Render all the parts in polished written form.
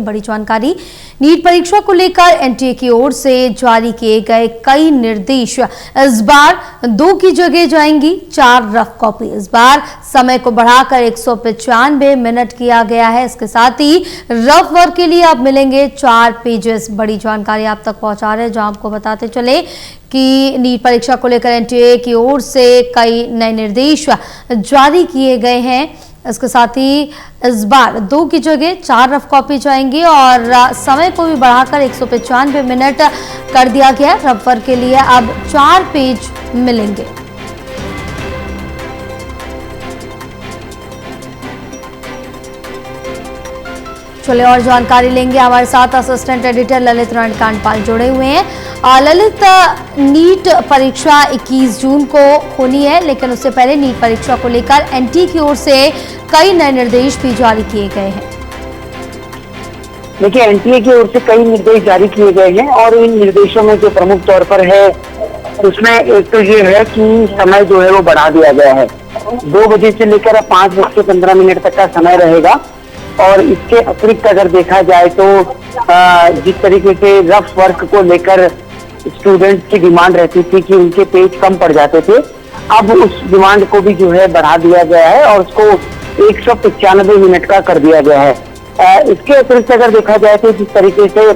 बड़ी जानकारी। नीट परीक्षा को लेकर एनटीए की ओर से जारी किए गए कई निर्देश इस बार 2 की जगह जाएंगी 4 रफ कॉपी। इस बार समय को बढ़ाकर 195 मिनट किया गया है। इसके साथ ही रफ वर्क के लिए अब मिलेंगे 4 पेजेस। बड़ी जानकारी आप तक पहुंचा रहे हैं, जहां आपको बताते चले कि नीट परीक्षा को लेकर एनटीए की ओर से कई नए निर्देश जारी किए गए हैं। इसके साथ ही इस बार 2 की जगह 4 रफ कॉपी जाएंगी और समय को भी बढ़ाकर 195 मिनट कर दिया गया। रफ वर्क के लिए अब 4 पेज मिलेंगे। चलिए और जानकारी लेंगे, हमारे साथ असिस्टेंट एडिटर ललित कांडपाल जुड़े हुए हैं। ललित, नीट परीक्षा 21 जून को होनी है, लेकिन उससे पहले नीट परीक्षा को लेकर एनटीए की ओर से कई नए निर्देश भी जारी किए गए हैं। देखिए, एनटीए की ओर से कई निर्देश जारी किए गए हैं और इन निर्देशों में जो प्रमुख तौर पर है उसमें एक तो ये है कि समय जो है वो बढ़ा दिया गया है। 2 बजे से लेकर 5:15 तक का समय रहेगा। और इसके अतिरिक्त अगर देखा जाए तो जिस तरीके से रफ वर्क को लेकर स्टूडेंट्स की डिमांड रहती थी कि उनके पेज कम पड़ जाते थे, अब उस डिमांड को भी जो है बढ़ा दिया गया है और उसको 195 मिनट का कर दिया गया है। इसके अतिरिक्त अगर देखा जाए तो जिस तरीके से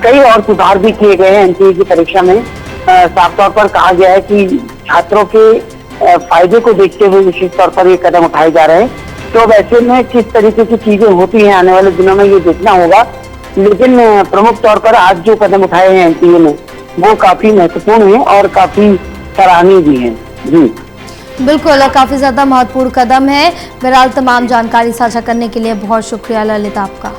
कई और सुधार भी किए गए हैं एनटीए की परीक्षा में। साफ तौर पर कहा गया है कि छात्रों के फायदे को देखते हुए विशेष तौर पर ये कदम उठाए जा रहे हैं। तो अब ऐसे में किस तरीके की चीजें होती हैं आने वाले दिनों में ये देखना होगा, लेकिन प्रमुख तौर पर आज जो कदम उठाए हैं एनटीए ने वो काफी महत्वपूर्ण है और काफी सराहनीय भी है। जी बिल्कुल, काफी ज्यादा महत्वपूर्ण कदम है। बहरहाल तमाम जानकारी साझा करने के लिए बहुत शुक्रिया ललित आपका।